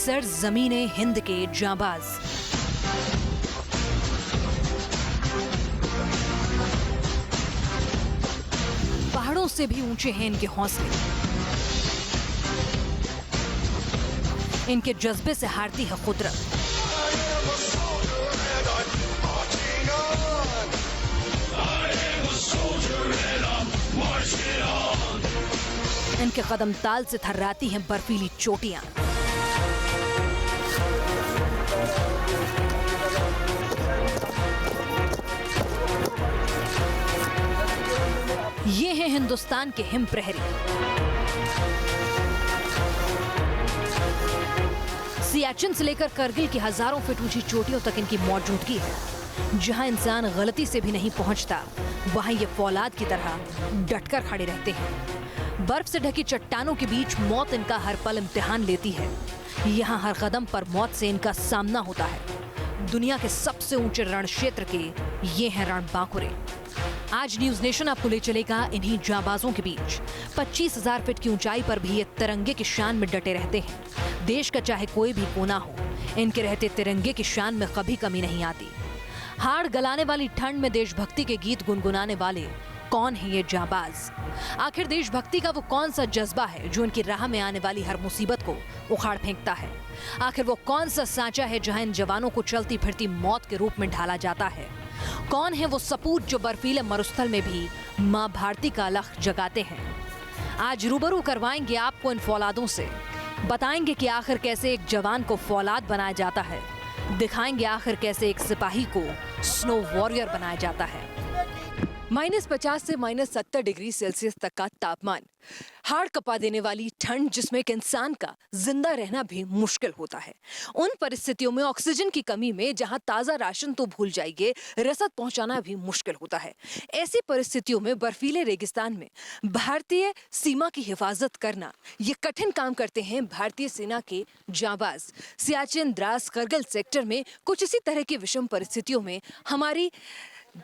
सरजमीने हिंद के जांबाज। पहाड़ों से भी ऊंचे हैं इनके हौसले। इनके जज्बे से हारती है कुदरत। इनके कदम ताल से थर्राती हैं बर्फीली चोटियां। ये हैं हिंदुस्तान के हिम प्रहरी। सियाचिन से लेकर करगिल की हजारों फीट ऊंची चोटियों तक इनकी मौजूदगी है। जहां इंसान गलती से भी नहीं पहुंचता, वहां ये फौलाद की तरह डटकर खड़े रहते हैं। बर्फ से ढकी चट्टानों के बीच मौत इनका हर पल इम्तिहान लेती है। यहाँ हर कदम पर मौत से इनका सामना होता है। दुनिया के सबसे ऊंचे रण क्षेत्र के ये हैं रणबांकुरे। आज न्यूज नेशन आपको ले चलेगा इन्हीं जांबाजों के बीच। 25,000 फीट की ऊंचाई पर भी ये तिरंगे की शान में डटे रहते हैं। देश का चाहे कोई भी कोना हो, इनके रहते तिरंगे की शान में कभी कमी नहीं आती। हाड़ गलाने वाली ठंड में देशभक्ति के गीत गुनगुनाने वाले कौन है ये जांबाज? आखिर देशभक्ति का वो कौन सा जज्बा है जो इनकी राह में आने वाली हर मुसीबत को उखाड़ फेंकता है? आखिर वो कौन सा सांचा है जहां इन जवानों को चलती फिरती मौत के रूप में ढाला जाता है? कौन है वो सपूत जो बर्फीले मरुस्थल में भी मां भारती का अलख जगाते हैं? आज रूबरू करवाएंगे आपको इन फौलादों से। बताएंगे कि आखिर कैसे एक जवान को फौलाद बनाया जाता है। दिखाएंगे आखिर कैसे एक सिपाही को स्नो वॉरियर बनाया जाता है। -50 से -70 डिग्री सेल्सियस तक का तापमान, हाड़ कपा देने वाली ठंड जिसमें एक इंसान का जिंदा रहना भी मुश्किल होता है। उन परिस्थितियों में ऑक्सीजन की कमी में जहां ताजा राशन तो भूल जाइए, रसद पहुंचाना भी मुश्किल होता है। ऐसी परिस्थितियों में बर्फीले रेगिस्तान में भारतीय सीमा की हिफाजत करना, ये कठिन काम करते हैं भारतीय सेना के जांबाज। सियाचिन, द्रास, करगिल सेक्टर में कुछ इसी तरह की विषम परिस्थितियों में हमारी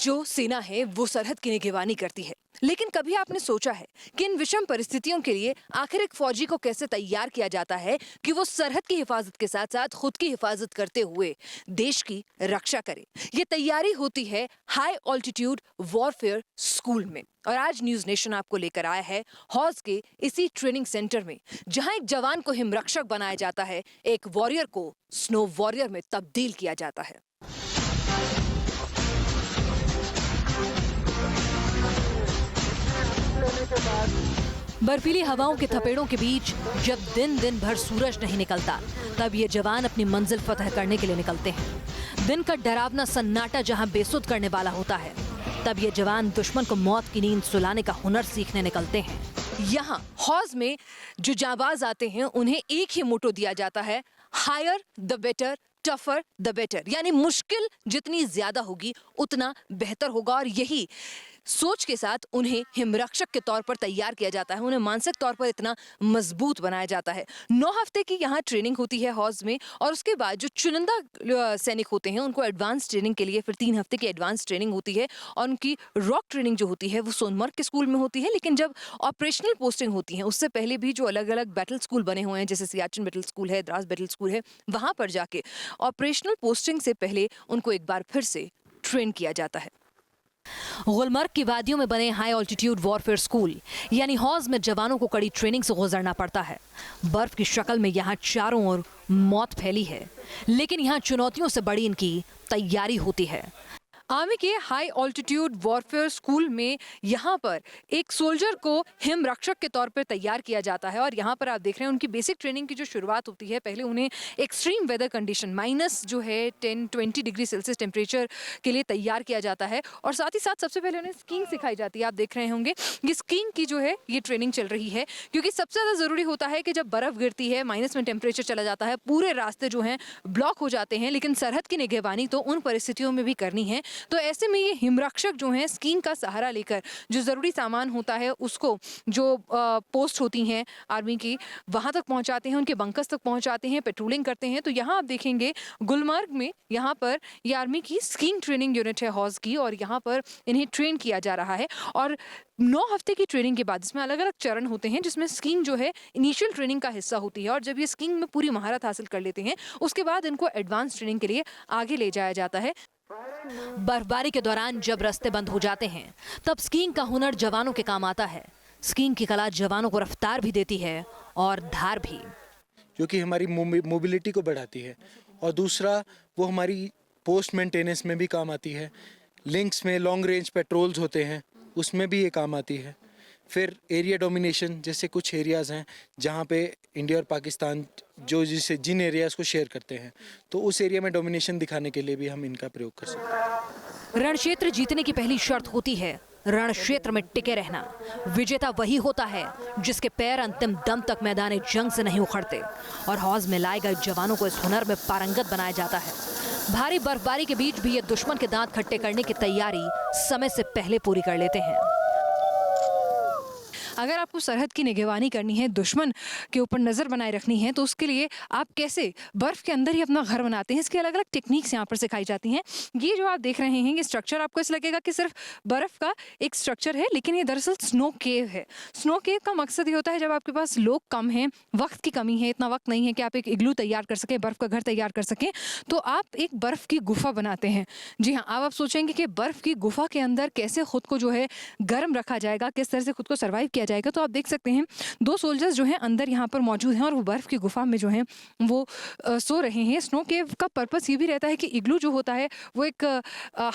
जो सेना है वो सरहद की निगरानी करती है। लेकिन कभी आपने सोचा है कि इन विषम परिस्थितियों के लिए आखिर एक फौजी को कैसे तैयार किया जाता है कि वो सरहद की हिफाजत के साथ साथ खुद की हिफाजत करते हुए देश की रक्षा करे? ये तैयारी होती है हाई ऑल्टीट्यूड वॉरफेयर स्कूल में। और आज न्यूज नेशन आपको लेकर आया है हौज के इसी ट्रेनिंग सेंटर में, जहां एक जवान को हिमरक्षक बनाया जाता है, एक वॉरियर को स्नो वॉरियर में तब्दील किया जाता है। बर्फीली हवाओं के थपेड़ों के बीच जब दिन भर सूरज नहीं निकलता, तब ये जवान अपनी मंजिल फतह करने के लिए निकलते हैं। दिन का डरावना सन्नाटा जहां बेसुध करने वाला होता है, तब ये जवान दुश्मन को मौत की नींद सुलाने का हुनर सीखने निकलते हैं। यहाँ हौज में जो जांबाज आते हैं उन्हें एक ही मोटो दिया जाता है, higher the better, tougher the better. यानी मुश्किल जितनी ज्यादा होगी उतना बेहतर होगा। और यही सोच के साथ उन्हें हिमरक्षक के तौर पर तैयार किया जाता है। उन्हें मानसिक तौर पर इतना मजबूत बनाया जाता है। 9 हफ्ते की यहाँ ट्रेनिंग होती है हौज में, और उसके बाद जो चुनिंदा सैनिक होते हैं उनको एडवांस ट्रेनिंग के लिए फिर 3 हफ्ते की एडवांस ट्रेनिंग होती है। और उनकी रॉक ट्रेनिंग जो होती है वो सोनमर्ग के स्कूल में होती है। लेकिन जब ऑपरेशनल पोस्टिंग होती है उससे पहले भी जो अलग अलग बैटल स्कूल बने हुए हैं, जैसे सियाचिन बैटल स्कूल है, द्रास बैटल स्कूल है, वहां पर जाके ऑपरेशनल पोस्टिंग से पहले उनको एक बार फिर से ट्रेन किया जाता है। गुलमर्ग की वादियों में बने हाई ऑल्टीट्यूड वॉरफेयर स्कूल यानी हौज में जवानों को कड़ी ट्रेनिंग से गुजरना पड़ता है। बर्फ की शक्ल में यहाँ चारों ओर मौत फैली है, लेकिन यहाँ चुनौतियों से बड़ी इनकी तैयारी होती है। आर्मी के हाई ऑल्टीट्यूड वॉरफेयर स्कूल में यहाँ पर एक सोल्जर को हिम रक्षक के तौर पर तैयार किया जाता है। और यहाँ पर आप देख रहे हैं उनकी बेसिक ट्रेनिंग की जो शुरुआत होती है, पहले उन्हें extreme weather condition -10-20 degree Celsius temperature के लिए तैयार किया जाता है। और साथ ही साथ सबसे पहले उन्हें स्कीइंग सिखाई जाती है। आप देख रहे होंगे ये स्कीइंग की जो है ये ट्रेनिंग चल रही है, क्योंकि सबसे ज़्यादा ज़रूरी होता है कि जब बर्फ़ गिरती है, माइनस में टेम्परेचर चला जाता है, पूरे रास्ते जो हैं ब्लॉक हो जाते हैं। लेकिन सरहद की निगहबानी तो उन परिस्थितियों में भी करनी है तो ऐसे में ये हिमरक्षक जो हैं स्कीइंग का सहारा लेकर जो ज़रूरी सामान होता है उसको जो पोस्ट होती हैं आर्मी की वहाँ तक पहुँचाते हैं, उनके बंकर्स तक पहुँचाते हैं, पेट्रोलिंग करते हैं। तो यहाँ आप देखेंगे गुलमर्ग में यहाँ पर ये आर्मी की स्कीइंग ट्रेनिंग यूनिट है हौज की, और यहाँ पर इन्हें ट्रेन किया जा रहा है। और 9 हफ्ते की ट्रेनिंग के बाद इसमें अलग अलग चरण होते हैं जिसमें स्कीइंग जो है इनिशियल ट्रेनिंग का हिस्सा होती है, और जब ये स्कीइंग में पूरी महारत हासिल कर लेते हैं उसके बाद इनको एडवांस ट्रेनिंग के लिए आगे ले जाया जाता है। बर्फबारी के दौरान जब रास्ते बंद हो जाते हैं तब स्कीइंग का हुनर जवानों के काम आता है। स्कीइंग की कला जवानों को रफ्तार भी देती है और धार भी, जो कि हमारी मोबिलिटी को बढ़ाती है, और दूसरा वो हमारी पोस्ट मेंटेनेंस में भी काम आती है। लिंक्स में लॉन्ग रेंज पेट्रोल्स होते हैं उसमें भी ये काम आती है। फिर एरिया डोमिनेशन, जैसे कुछ एरियाज़ हैं जहाँ पे इंडिया और पाकिस्तान जिन एरियाज़ को शेयर करते हैं, तो उस एरिया में डोमिनेशन दिखाने के लिए भी हम इनका प्रयोग कर सकते हैं। रण क्षेत्र जीतने की पहली शर्त होती है रण क्षेत्र में टिके रहना। विजेता वही होता है जिसके पैर अंतिम दम तक मैदान जंग से नहीं उखड़ते, और हौज में लाए गए जवानों को इस हुनर में पारंगत बनाया जाता है। भारी बर्फबारी के बीच भी ये दुश्मन के दांत खट्टे करने की तैयारी समय से पहले पूरी कर लेते हैं। अगर आपको सरहद की निगरानी करनी है, दुश्मन के ऊपर नज़र बनाए रखनी है, तो उसके लिए आप कैसे बर्फ़ के अंदर ही अपना घर बनाते हैं, इसकी अलग अलग टेक्निक्स यहाँ पर सिखाई जाती हैं। ये जो आप देख रहे हैं ये स्ट्रक्चर आपको ऐसा लगेगा कि सिर्फ बर्फ़ का एक स्ट्रक्चर है, लेकिन ये दरअसल स्नो केव है। स्नो केव का मकसद ये होता है जब आपके पास लोग कम हैं, वक्त की कमी है, इतना वक्त नहीं है कि आप एक इग्लू तैयार कर सकें, बर्फ़ का घर तैयार कर सकें, तो आप एक बर्फ़ की गुफा बनाते हैं। जी हाँ, अब आप सोचेंगे कि बर्फ़ की गुफा के अंदर कैसे खुद को जो है गर्म रखा जाएगा, किस तरह से खुद को सर्वाइव किया जाएगा। तो आप देख सकते हैं 2 सोल्जर्स जो हैं अंदर यहाँ पर मौजूद हैं और वो बर्फ़ की गुफा में जो हैं वो सो रहे हैं। स्नो केव का पर्पस ये भी रहता है कि इग्लू जो होता है वो एक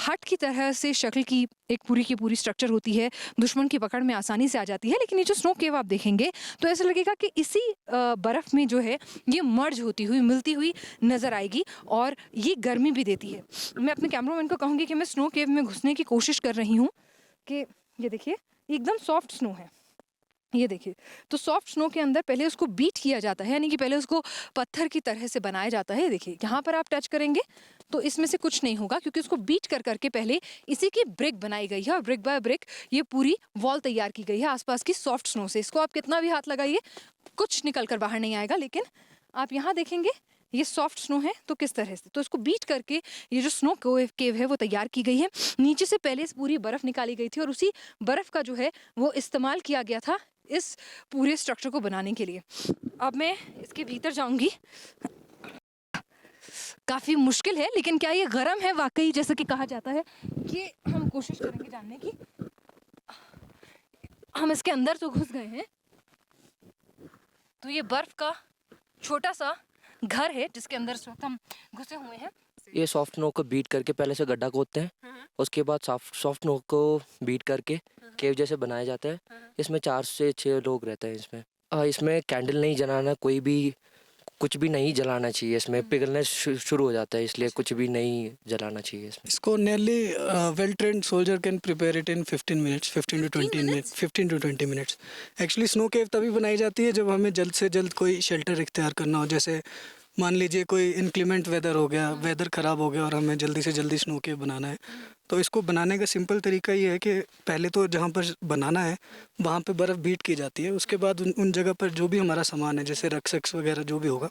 हट की तरह से शक्ल की एक पूरी की पूरी स्ट्रक्चर होती है, दुश्मन की पकड़ में आसानी से आ जाती है। लेकिन ये जो स्नो केव आप देखेंगे तो ऐसा लगेगा कि इसी बर्फ़ में जो है ये मर्ज होती हुई मिलती हुई नज़र आएगी, और ये गर्मी भी देती है। मैं अपने कैमरामैन को कहूँगी कि मैं स्नो केव में घुसने की कोशिश कर रही हूँ कि ये देखिए एकदम सॉफ्ट स्नो है, ये देखिए। तो सॉफ्ट स्नो के अंदर पहले उसको बीट किया जाता है, यानी कि पहले उसको पत्थर की तरह से बनाया जाता है। देखिए यहाँ पर आप टच करेंगे तो इसमें से कुछ नहीं होगा, क्योंकि उसको बीट कर करके पहले इसी की ब्रिक बनाई गई है, और ब्रिक बाय ब्रिक ये पूरी वॉल तैयार की गई है आसपास की सॉफ्ट स्नो से। इसको आप कितना भी हाथ लगाइए कुछ निकल कर बाहर नहीं आएगा। लेकिन आप यहाँ देखेंगे ये सॉफ्ट स्नो है, तो किस तरह से, तो इसको बीट करके ये जो स्नो केव है वो तैयार की गई है। नीचे से पहले पूरी बर्फ़ निकाली गई थी और उसी बर्फ़ का जो है वो इस्तेमाल किया गया था इस पूरे स्ट्रक्चर को बनाने के लिए। अब मैं इसके भीतर जाऊंगी। काफ़ी मुश्किल है, लेकिन क्या ये गर्म है वाकई जैसा कि कहा जाता है, ये हम कोशिश करेंगे जानने की। हम इसके अंदर तो घुस गए हैं, तो ये बर्फ़ का छोटा सा घर है जिसके अंदर इस वक्त हम घुसे हुए हैं। ये सॉफ्ट नो को बीट करके पहले से गड्ढा खोदते हैं, उसके बाद सॉफ्ट नो को बीट करके केव जैसे बनाया जाता है। इसमें 4 से 6 लोग रहते हैं। इसमें कैंडल नहीं जलाना, कोई भी कुछ भी नहीं जलाना चाहिए, इसमें पिघलने शुरू हो जाता है, इसलिए कुछ भी नहीं जलाना चाहिए इसमें। इसको nearly well trained soldier can prepare it in 15 minutes, 15 to 20 minutes, 15 to 20 minutes. Actually snow केव तभी बनाई जाती है जब हमें जल्द से जल्द कोई शेल्टर इख्तियार करना हो। जैसे मान लीजिए कोई इनक्लीमेंट वेदर हो गया, वेदर ख़राब हो गया और हमें जल्दी से जल्दी स्नो केव बनाना है, तो इसको बनाने का सिंपल तरीका ये है कि पहले तो जहाँ पर बनाना है वहाँ पे बर्फ़ बीट की जाती है। उसके बाद उन जगह पर जो भी हमारा सामान है, जैसे रक्सक्स वगैरह जो भी होगा,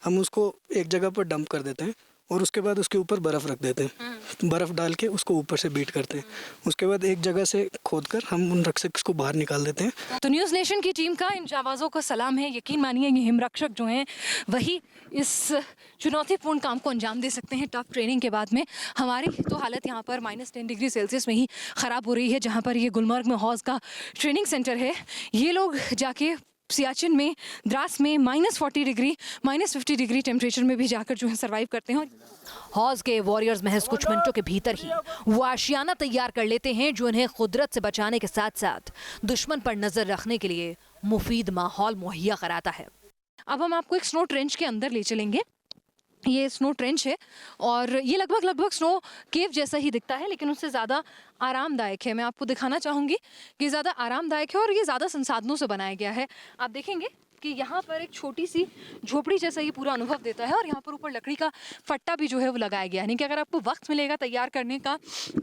हम उसको एक जगह पर डंप कर देते हैं और उसके बाद उसके ऊपर बर्फ़ रख देते हैं। बर्फ़ डाल के उसको ऊपर से बीट करते हैं। उसके बाद एक जगह से खोदकर हम उन रक्सक्स को बाहर निकाल देते हैं। तो न्यूज़ नेशन की टीम का इन जाबाजों को सलाम है। यकीन मानिए ये हिमरक्षक जो हैं वही इस चुनौतीपूर्ण काम को अंजाम दे सकते हैं। टफ ट्रेनिंग के बाद में हमारी तो हालत यहाँ पर -10 डिग्री सेल्सियस में ही ख़राब हो रही है, जहाँ पर ये गुलमर्ग में हौज़ का ट्रेनिंग सेंटर है। ये लोग जाके सियाचिन में, द्रास में -40 डिग्री, -50 डिग्री टेम्परेचर में भी जाकर जो है सर्वाइव करते हैं। हौज़ के वॉरियर्स महज कुछ मिनटों के भीतर ही वो आशियाना तैयार कर लेते हैं जो इन्हें कुदरत से बचाने के साथ साथ दुश्मन पर नजर रखने के लिए मुफीद माहौल मुहैया कराता है। अब हम आपको एक स्नो ट्रेंच के अंदर ले चलेंगे। ये स्नो ट्रेंच है और ये लगभग स्नो केव जैसा ही दिखता है, लेकिन उससे ज़्यादा आरामदायक है। मैं आपको दिखाना चाहूँगी कि ज़्यादा आरामदायक है और ये ज़्यादा संसाधनों से बनाया गया है। आप देखेंगे कि यहाँ पर एक छोटी सी झोपड़ी जैसा ये पूरा अनुभव देता है और यहाँ पर ऊपर लकड़ी का फट्टा भी जो है वो लगाया गया है। यानी कि अगर आपको वक्त मिलेगा, तैयार करने का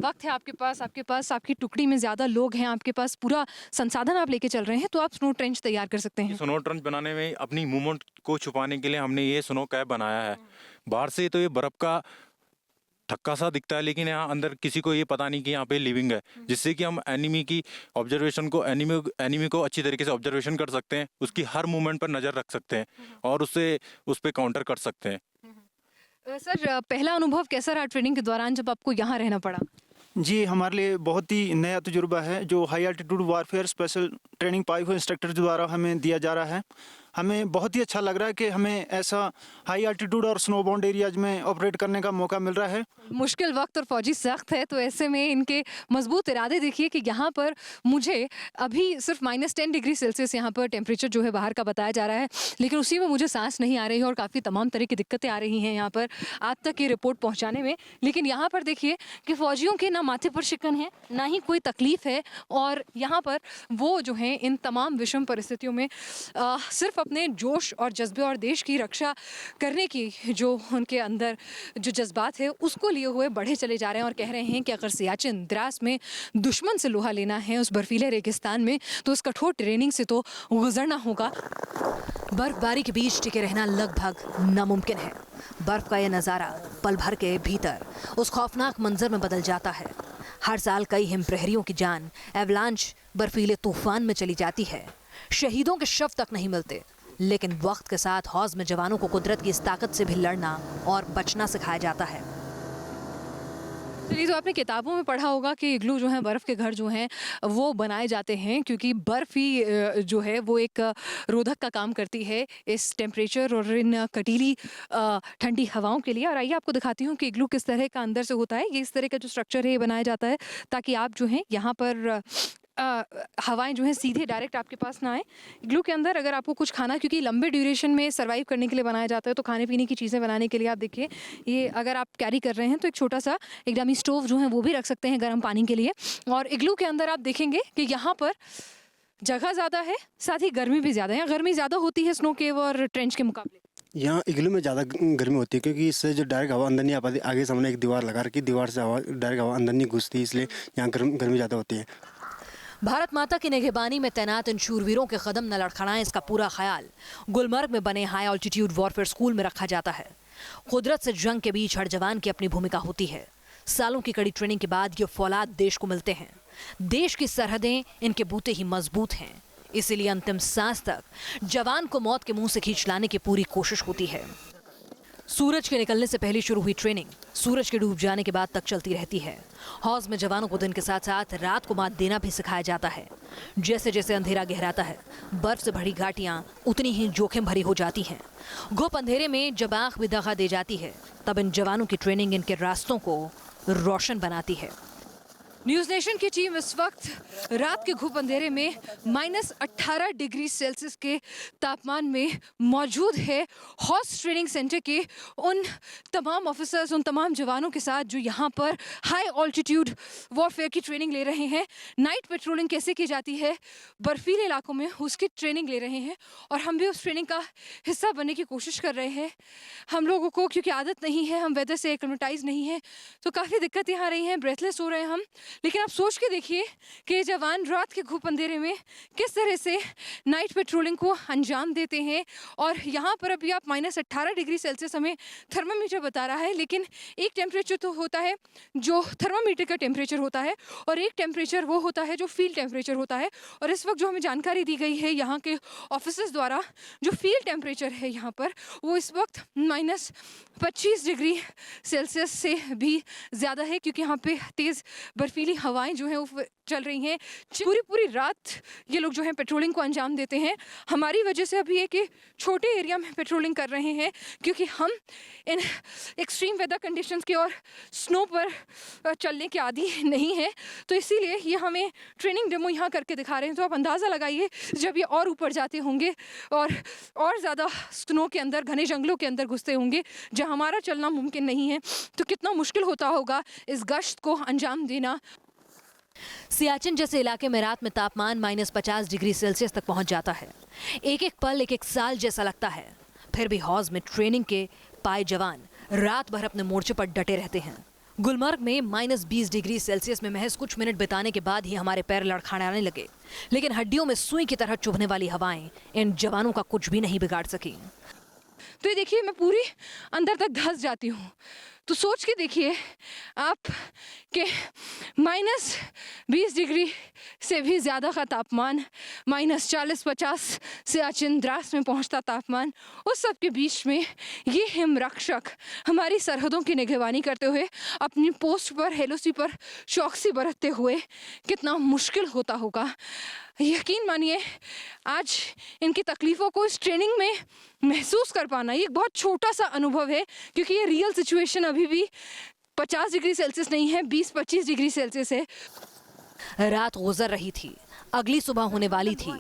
वक्त है आपके पास आपकी टुकड़ी में ज़्यादा लोग हैं, आपके पास पूरा संसाधन आप लेके चल रहे हैं, तो आप स्नो ट्रेंच तैयार कर सकते हैं। स्नो ट्रेंच बनाने में अपनी मूवमेंट को छुपाने के लिए हमने ये स्नो कैप बनाया है। बाहर से तो ये बर्फ का ठक्का सा दिखता है, लेकिन यहाँ अंदर किसी को ये पता नहीं कि यहाँ पे लिविंग है, जिससे कि हम एनिमी की ऑब्जर्वेशन को एनिमी को अच्छी तरीके से ऑब्जर्वेशन कर सकते हैं, उसकी हर मूवमेंट पर नज़र रख सकते हैं और उस पर काउंटर कर सकते हैं। सर, पहला अनुभव कैसा रहा ट्रेनिंग के दौरान जब आपको यहाँ रहना पड़ा? जी, हमारे लिए बहुत ही नया तजुर्बा है जो high altitude warfare special training pipe instructor द्वारा हमें दिया जा रहा है। हमें बहुत ही अच्छा लग रहा है कि हमें ऐसा हाई एल्टीट्यूड और स्नो बाउंड एरियाज में ऑपरेट करने का मौका मिल रहा है। मुश्किल वक्त और फौजी सख्त है, तो ऐसे में इनके मजबूत इरादे देखिए कि यहाँ पर मुझे अभी सिर्फ -10 डिग्री सेल्सियस यहाँ पर टेम्परेचर जो है बाहर का बताया जा रहा है, लेकिन उसी में मुझे सांस नहीं आ रही है और काफ़ी तमाम तरह की दिक्कतें आ रही हैं यहाँ पर आप तक ये रिपोर्ट पहुँचाने में। लेकिन यहाँ पर देखिए कि फ़ौजियों के ना माथे पर शिकन है, ना ही कोई तकलीफ़ है, और यहाँ पर वो जो हैं इन तमाम विषम परिस्थितियों में सिर्फ अपने जोश और जज्बे और देश की रक्षा करने की जो उनके अंदर जो जज्बात है उसको लिए हुए बढ़े चले जा रहे हैं और कह रहे हैं कि अगर सियाचिन द्रास में दुश्मन से लोहा लेना है उस बर्फीले रेगिस्तान में, तो उस कठोर ट्रेनिंग से तो गुजरना होगा। बर्फबारी के बीच टिके रहना लगभग नामुमकिन है। बर्फ का यह नज़ारा पल भर के भीतर उस खौफनाक मंजर में बदल जाता है। हर साल कई हिमप्रहरियों की जान एवलांच बर्फीले तूफान में चली जाती है। शहीदों के शव तक नहीं मिलते, लेकिन वक्त के साथ हौज में जवानों को कुदरत की इस ताकत से भी लड़ना और बचना सिखाया जाता है। चलिए, तो आपने किताबों में पढ़ा होगा कि इग्लू जो है, बर्फ़ के घर जो हैं वो बनाए जाते हैं क्योंकि बर्फ़ ही जो है वो एक रोधक का काम करती है इस टेम्परेचर और इन कटीली ठंडी हवाओं के लिए। और आइए आपको दिखाती हूँ कि इग्लू किस तरह का अंदर से होता है। ये इस तरह का जो स्ट्रक्चर है ये बनाया जाता है ताकि आप जो हैं यहाँ पर हवाएं जो हैं सीधे डायरेक्ट आपके पास ना आए। इग्लू के अंदर अगर आपको कुछ खाना, क्योंकि लंबे ड्यूरेशन में सर्वाइव करने के लिए बनाया जाता है, तो खाने पीने की चीज़ें बनाने के लिए आप देखिए ये अगर आप कैरी कर रहे हैं तो एक छोटा सा एक डमी स्टोव जो है वो भी रख सकते हैं गर्म पानी के लिए। और इग्लू के अंदर आप देखेंगे कि यहाँ पर जगह ज़्यादा है, साथ ही गर्मी भी ज़्यादा है। गर्मी ज़्यादा होती है स्नो केव और ट्रेंच के मुकाबले। यहाँ इग्लू में ज़्यादा गर्मी होती है क्योंकि इससे जो डायरेक्ट हवा अंदर नहीं आ पाती। आगे सामने एक दीवार लगा रखी, दीवार से हवा डायरेक्ट हवा अंदर नहीं घुसती, इसलिए यहाँ गर्मी ज़्यादा होती है। भारत माता की निगहबानी में तैनात इन शूरवीरों के कदम न लड़खड़ाएं, इसका पूरा ख्याल गुलमर्ग में बने हाई ऑल्टीट्यूड वॉरफेयर स्कूल में रखा जाता है। कुदरत से जंग के बीच हर जवान की अपनी भूमिका होती है। सालों की कड़ी ट्रेनिंग के बाद ये फौलाद देश को मिलते हैं। देश की सरहदें इनके बूते ही मजबूत हैं, इसीलिए अंतिम सांस तक जवान को मौत के मुंह से खींच लाने की पूरी कोशिश होती है। सूरज के निकलने से पहले शुरू हुई ट्रेनिंग सूरज के डूब जाने के बाद तक चलती रहती है। हौज में जवानों को दिन के साथ साथ रात को मात देना भी सिखाया जाता है। जैसे जैसे अंधेरा गहराता है, बर्फ से भरी घाटियां उतनी ही जोखिम भरी हो जाती हैं। घुप अंधेरे में जब आंख भी दगा दे जाती है, तब इन जवानों की ट्रेनिंग इनके रास्तों को रोशन बनाती है। न्यूज़ नेशन की टीम इस वक्त रात के घुप अंधेरे में -18 डिग्री सेल्सियस के तापमान में मौजूद है हॉर्स ट्रेनिंग सेंटर के उन तमाम ऑफिसर्स, उन तमाम जवानों के साथ जो यहाँ पर हाई ऑल्टीट्यूड वॉरफेयर की ट्रेनिंग ले रहे हैं। नाइट पेट्रोलिंग कैसे की जाती है बर्फीले इलाकों में, उसकी ट्रेनिंग ले रहे हैं और हम भी उस ट्रेनिंग का हिस्सा बनने की कोशिश कर रहे हैं। हम लोगों को क्योंकि आदत नहीं है, हम वेदर से एक्लिमेटाइज नहीं है, तो काफ़ी दिक्कतें आ रही हैं, ब्रेथलेस हो रहे हैं हम। लेकिन आप सोच के देखिए कि जवान रात के घुप अंधेरे में किस तरह से नाइट पेट्रोलिंग को अंजाम देते हैं। और यहाँ पर अभी आप -18 डिग्री सेल्सियस हमें थर्मामीटर बता रहा है, लेकिन एक टेम्परेचर तो होता है जो थर्मामीटर का टेम्परेचर होता है और एक टेम्परेचर वो होता है जो फील्ड टेम्परेचर होता है। और इस वक्त जो हमें जानकारी दी गई है यहाँ के ऑफिसर्स द्वारा, जो फील्ड टेम्परेचर है यहाँ पर वो इस वक्त -25 डिग्री सेल्सियस से भी ज़्यादा है, क्योंकि यहाँ पे तेज़ बर्फीली हवाएं जो हैं वो चल रही हैं। पूरी रात ये लोग जो हैं पेट्रोलिंग को अंजाम देते हैं। हमारी वजह से अभी एक छोटे एरिया में पेट्रोलिंग कर रहे हैं क्योंकि हम इन एक्सट्रीम वेदर कंडीशंस के और स्नो पर चलने के आदी नहीं हैं, तो इसीलिए ये हमें ट्रेनिंग डेमो यहाँ करके दिखा रहे हैं। तो आप अंदाज़ा लगाइए जब ये और ऊपर जाते होंगे और ज़्यादा स्नो के अंदर, घने जंगलों के अंदर घुसते होंगे जहाँ हमारा चलना मुमकिन नहीं है, तो कितना मुश्किल होता होगा इस गश्त को अंजाम देना। सियाचिन जैसे इलाके में रात में तापमान -50 डिग्री सेल्सियस तक पहुंच जाता है। एक एक पल एक एक साल जैसा लगता है। फिर भी हौज में ट्रेनिंग के पाए जवान रात भर अपने मोर्चे पर डटे रहते हैं। गुलमर्ग में -20 डिग्री सेल्सियस में महज कुछ मिनट बिताने के बाद ही हमारे पैर लड़खड़ाने लगे, लेकिन हड्डियों में सुई की तरह चुभने वाली हवाएं इन जवानों का कुछ भी नहीं बिगाड़ सकी। तो ये देखिए, मैं पूरी अंदर तक धंस जाती हूँ। तो सोच के देखिए आप कि -20 डिग्री से भी ज़्यादा का तापमान, -40-50 सियाचिन द्रास में पहुंचता तापमान, उस सब के बीच में ये हिमरक्षक हमारी सरहदों की निगरानी करते हुए अपनी पोस्ट पर हेलोसी पर चौकसी बरतते हुए कितना मुश्किल होता होगा। यकीन मानिए, आज इनकी तकलीफ़ों को इस ट्रेनिंग में महसूस कर पाना ये एक बहुत छोटा सा अनुभव है, क्योंकि ये रियल सिचुएशन अभी भी 50 डिग्री सेल्सियस नहीं है, 20-25 डिग्री सेल्सियस है। रात गुजर रही थी, अगली सुबह होने वाली थी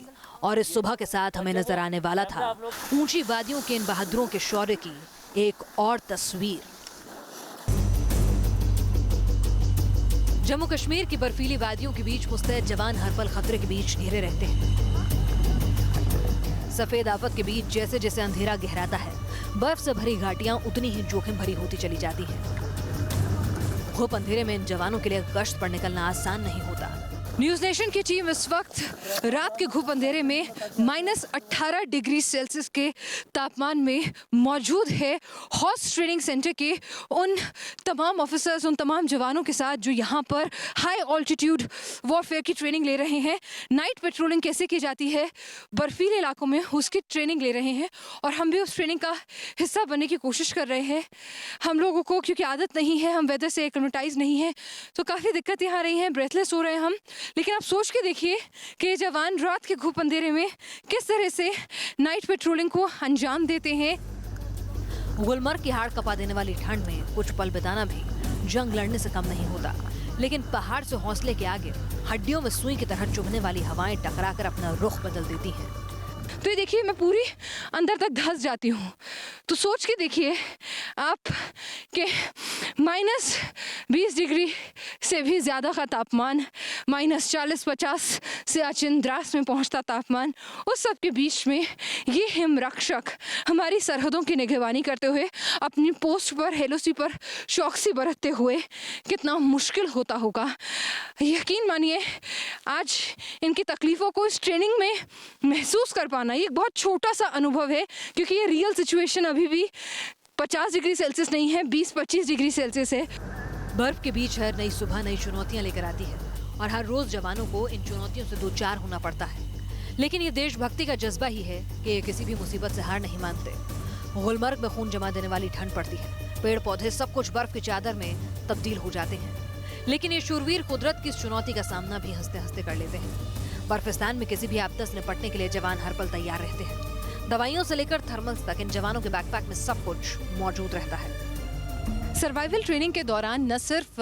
और इस सुबह के साथ हमें नजर आने वाला था ऊंची वादियों के इन बहादुरों के शौर्य की एक और तस्वीर। जम्मू कश्मीर की बर्फीली वादियों के बीच मुस्तैद जवान हर पल खतरे के बीच घिरे रहते हैं। सफेद आफत के बीच जैसे जैसे अंधेरा गहराता है, बर्फ से भरी घाटियां उतनी ही जोखिम भरी होती चली जाती हैं। घुप अंधेरे में इन जवानों के लिए गश्त पर निकलना आसान नहीं होता। न्यूज़ नेशन की टीम इस वक्त रात के घुप अंधेरे में -18 डिग्री सेल्सियस के तापमान में मौजूद है हॉर्स ट्रेनिंग सेंटर के उन तमाम ऑफिसर्स, उन तमाम जवानों के साथ जो यहाँ पर हाई ऑल्टीट्यूड वॉरफेयर की ट्रेनिंग ले रहे हैं। नाइट पेट्रोलिंग कैसे की जाती है बर्फीले इलाकों में, उसकी ट्रेनिंग ले रहे हैं और हम भी उस ट्रेनिंग का हिस्सा बनने की कोशिश कर रहे हैं। हम लोगों को क्योंकि आदत नहीं है, हम वेदर से एक्लिमेटाइज नहीं है, तो काफ़ी दिक्कतें आ रही हैं, ब्रेथलेस हो रहे हैं हम। लेकिन आप सोच के देखिए कि ये जवान रात के घुप अंधेरे में किस तरह से नाइट पेट्रोलिंग को अंजाम देते हैं। गुलमर्ग की हाड़ कपा देने वाली ठंड में कुछ पल बिताना भी जंग लड़ने से कम नहीं होता, लेकिन पहाड़ से हौसले के आगे हड्डियों में सुई की तरह चुभने वाली हवाएं टकराकर अपना रुख बदल देती हैं। तो ये देखिए, मैं पूरी अंदर तक धंस जाती हूँ। तो सोच के देखिए आप कि -20 डिग्री से भी ज़्यादा का तापमान, -40-50 सियाचिन द्रास में पहुँचता तापमान, उस सब के बीच में ये हिमरक्षक हमारी सरहदों की निगरानी करते हुए अपनी पोस्ट पर हेलोसी पर चौकसी बरतते हुए कितना मुश्किल होता होगा। यकीन मानिए, आज इनकी तकलीफ़ों को इस ट्रेनिंग में महसूस कर पाना ये एक बहुत छोटा सा अनुभव है, क्योंकि ये रियल सिचुएशन अभी भी 50 डिग्री सेल्सियस नहीं है, 20-25 डिग्री सेल्सियस है। बर्फ के बीच हर नई सुबह नई चुनौतियां लेकर आती है और हर रोज जवानों को इन चुनौतियों से दो चार होना पड़ता है, लेकिन ये देशभक्ति का जज्बा ही है कि ये किसी भी मुसीबत से हार नहीं मानते। गुलमर्ग में खून जमा देने वाली ठंड पड़ती है, पेड़ पौधे सब कुछ बर्फ की चादर में तब्दील हो जाते हैं, लेकिन ये शूरवीर कुदरत की इस चुनौती का सामना भी हंसते हंसते कर लेते हैं। बर्फिस्तान में किसी भी आपदा से निपटने के लिए जवान हर पल तैयार रहते हैं। दवाइयों से लेकर थर्मल्स तक इन जवानों के बैकपैक में सब कुछ मौजूद रहता है। सर्वाइवल ट्रेनिंग के दौरान न सिर्फ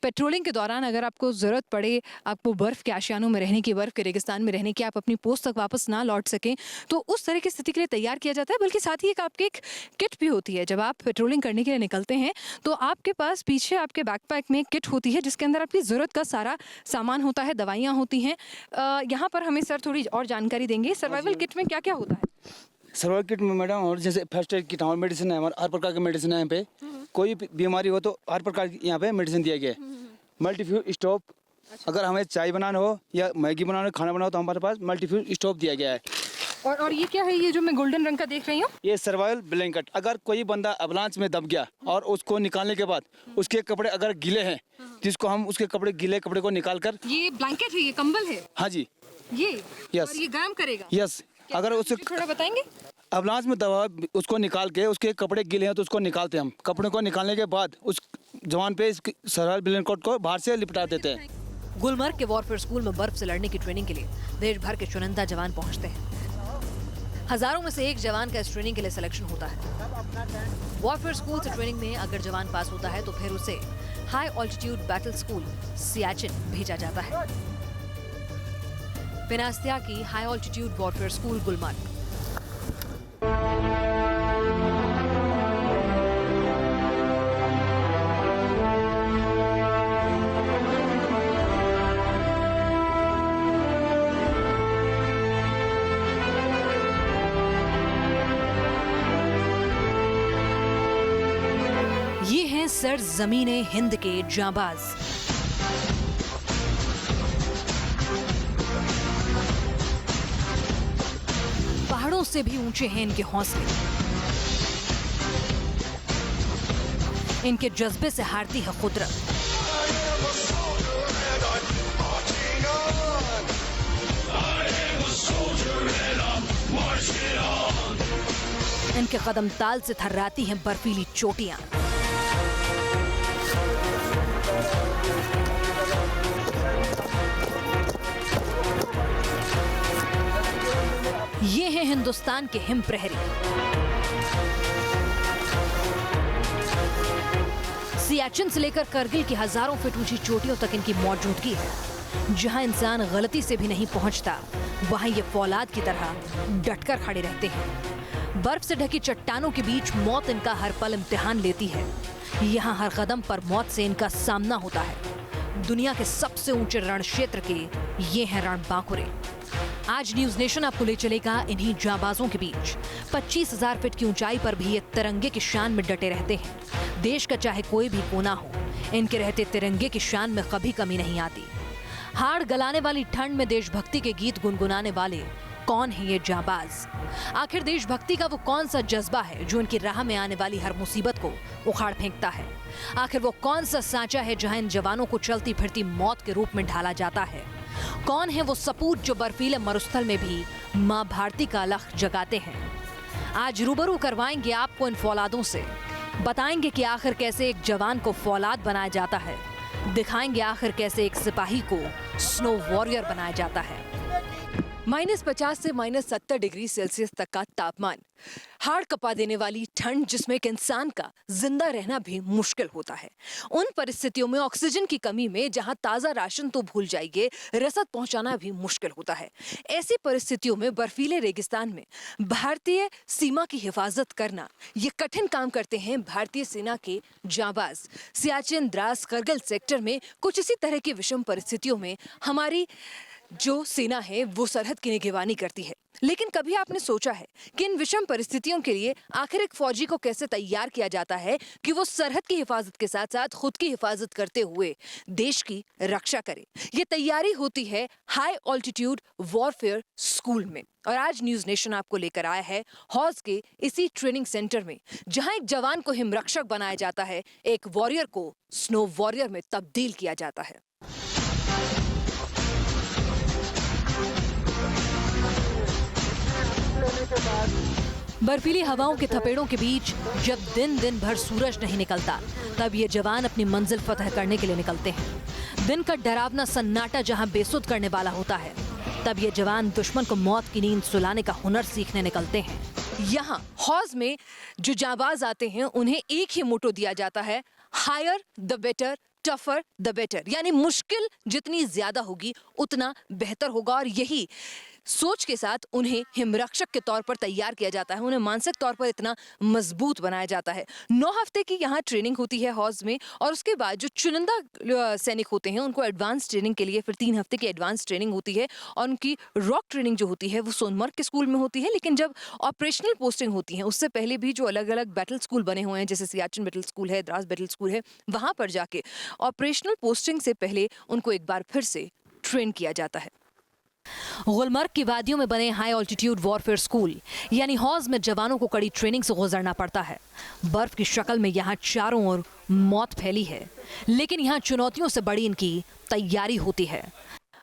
पेट्रोलिंग के दौरान अगर आपको ज़रूरत पड़े, आपको बर्फ़ के आशियानों में रहने की, बर्फ़ के रेगिस्तान में रहने की, आप अपनी पोस्ट तक वापस ना लौट सकें, तो उस तरह की स्थिति के लिए तैयार किया जाता है। बल्कि साथ ही एक आपकी एक किट भी होती है। जब आप पेट्रोलिंग करने के लिए निकलते हैं तो आपके पास पीछे आपके बैकपैक में एक किट होती है जिसके अंदर आपकी ज़रूरत का सारा सामान होता है, दवाइयाँ होती हैं। यहाँ पर हमें सर थोड़ी और जानकारी देंगे, सर्वाइवल किट में क्या क्या होता है? सर्वाइवल किट में मैडम, और जैसे फर्स्ट एड किट, हमारी मेडिसिन है, हमारे हर प्रकार की मेडिसिन है। यहाँ पे कोई बीमारी हो तो हर प्रकार की यहाँ पे मेडिसिन दिया गया है। मल्टीफ्यूल स्टोव, अगर हमें चाय बनाना हो या मैगी बनाना हो, खाना बनाना हो, तो हमारे पास मल्टीफ्यूल स्टोव दिया गया है। और ये क्या है, ये जो मैं गोल्डन रंग का देख रही हूँ? ये सर्वाइवल ब्लैंकेट। अगर कोई बंदा अवलांच में दब गया और उसको निकालने के बाद उसके कपड़े अगर गीले हैं, जिसको हम उसके कपड़े गीले कपड़े को निकाल कर, ये ब्लैंकेट है, ये कंबल है? हाँ जी, ये यस। और ये गर्म करेगा? यस। अगर उसे थोड़ा बताएंगे? अवलांच में दबा, उसको निकाल के, उसके कपड़े गीले हैं तो उसको निकालते हैं हम। कपड़े को निकालने के बाद उस जवान पे सर्वाइवल ब्लैंकेट को बाहर से लिपटा देते हैं। गुलमर्ग के वॉरफेयर स्कूल में बर्फ से लड़ने की ट्रेनिंग के लिए देश भर के चुनिंदा जवान पहुंचते हैं। हजारों में से एक जवान का इस ट्रेनिंग के लिए सिलेक्शन होता है। वॉरफेयर स्कूल से ट्रेनिंग में अगर जवान पास होता है तो फिर उसे high altitude battle school Siachen भेजा जाता है। पिनास्तिया की high altitude warfare school Gulmarg. Sir जमीने हिंद के जांबाज। पहाड़ों से भी ऊंचे हैं इनके हौसले। इनके जज्बे से हारती है कुदरत। इनके कदम ताल से थर्राती हैं बर्फीली चोटियां। ये हैं हिंदुस्तान के हिम प्रहरी। सियाचिन से लेकर करगिल की हजारों फीट ऊंची चोटियों तक इनकी मौजूदगी है। जहां इंसान गलती से भी नहीं पहुंचता, वहां ये फौलाद की तरह डटकर खड़े रहते हैं। बर्फ से ढकी चट्टानों के बीच मौत इनका हर पल इम्तिहान लेती है। यहाँ हर कदम पर मौत से इनका सामना होता है। दुनिया के सबसे ऊंचे रण क्षेत्र के ये हैं रणबांकुरे। आज न्यूज नेशन आपको ले चलेगा इन्हीं जांबाजों के बीच। 25,000 फीट की ऊंचाई पर भी ये तिरंगे की शान में डटे रहते हैं। देश का चाहे कोई भी कोना हो, इनके रहते तिरंगे की शान में कभी कमी नहीं आती। हाड़ गलाने वाली ठंड में देशभक्ति के गीत गुनगुनाने वाले कौन है ये जांबाज? आखिर देशभक्ति का वो कौन सा जज्बा है जो इनकी राह में आने वाली हर मुसीबत को उखाड़ फेंकता है? आखिर वो कौन सा सांचा है जहां इन जवानों को चलती फिरती मौत के रूप में ढाला जाता है? कौन है वो सपूत जो बर्फीले मरुस्थल में भी मां भारती का अलख जगाते हैं? आज रूबरू करवाएंगे आपको इन फौलादों से। बताएंगे कि आखिर कैसे एक जवान को फौलाद बनाया जाता है। दिखाएंगे आखिर कैसे एक सिपाही को स्नो वॉरियर बनाया जाता है। -50 से -70 डिग्री सेल्सियस तक का तापमान, हाड़ कपा देने वाली ठंड जिसमें एक इंसान का जिंदा रहना भी मुश्किल होता है। उन परिस्थितियों में ऑक्सीजन की कमी में जहां ताजा राशन तो भूल जाइए, रसद पहुंचाना भी मुश्किल होता है। ऐसी परिस्थितियों में बर्फीले रेगिस्तान में भारतीय सीमा की हिफाजत करना, ये कठिन काम करते हैं भारतीय सेना के जांबाज। सियाचिन, द्रास, करगिल सेक्टर में कुछ इसी तरह की विषम परिस्थितियों में हमारी जो सेना है वो सरहद की निगरानी करती है। लेकिन कभी आपने सोचा है कि इन विषम परिस्थितियों के लिए आखिर एक फौजी को कैसे तैयार किया जाता है कि वो सरहद की हिफाजत के साथ साथ खुद की हिफाजत करते हुए देश की रक्षा करे? ये तैयारी होती है हाई ऑल्टीट्यूड वॉरफेयर स्कूल में। और आज न्यूज नेशन आपको लेकर आया है हौज के इसी ट्रेनिंग सेंटर में, जहां एक जवान को हिमरक्षक बनाया जाता है, एक वॉरियर को स्नो वॉरियर में तब्दील किया जाता है। बर्फीली हवाओं के थपेड़ों के बीच जब दिन भर सूरज नहीं निकलता, तब ये जवान अपनी मंजिल फतह करने के लिए निकलते हैं। दिन का डरावना सन्नाटा जहां बेसुध करने वाला होता है, तब ये जवान दुश्मन को मौत की नींद सुलाने का हुनर सीखने निकलते हैं। यहाँ हौज में जो जांबाज आते हैं उन्हें एक ही मोटो दिया जाता है, higher the better, tougher the better, यानी मुश्किल जितनी ज्यादा होगी उतना बेहतर होगा। और यही सोच के साथ उन्हें हिमरक्षक के तौर पर तैयार किया जाता है। उन्हें मानसिक तौर पर इतना मजबूत बनाया जाता है। 9 हफ्ते की यहाँ ट्रेनिंग होती है हौज में, और उसके बाद जो चुनिंदा सैनिक होते हैं उनको एडवांस ट्रेनिंग के लिए फिर 3 हफ्ते की एडवांस ट्रेनिंग होती है। और उनकी रॉक ट्रेनिंग जो होती है वो सोनमर्ग के स्कूल में होती है। लेकिन जब ऑपरेशनल पोस्टिंग होती है उससे पहले भी जो अलग अलग बैटल स्कूल बने हुए हैं, जैसे सियाचिन बैटल स्कूल है, द्रास बैटल स्कूल है, वहां पर जाके ऑपरेशनल पोस्टिंग से पहले उनको एक बार फिर से ट्रेन किया जाता है। गुलमर्ग की वादियों में बने हाई ऑल्टीट्यूड वॉरफेयर स्कूल यानी हौज में जवानों को कड़ी ट्रेनिंग से गुजरना पड़ता है। बर्फ की शक्ल में यहाँ चारों ओर मौत फैली है, लेकिन यहाँ चुनौतियों से बड़ी इनकी तैयारी होती है।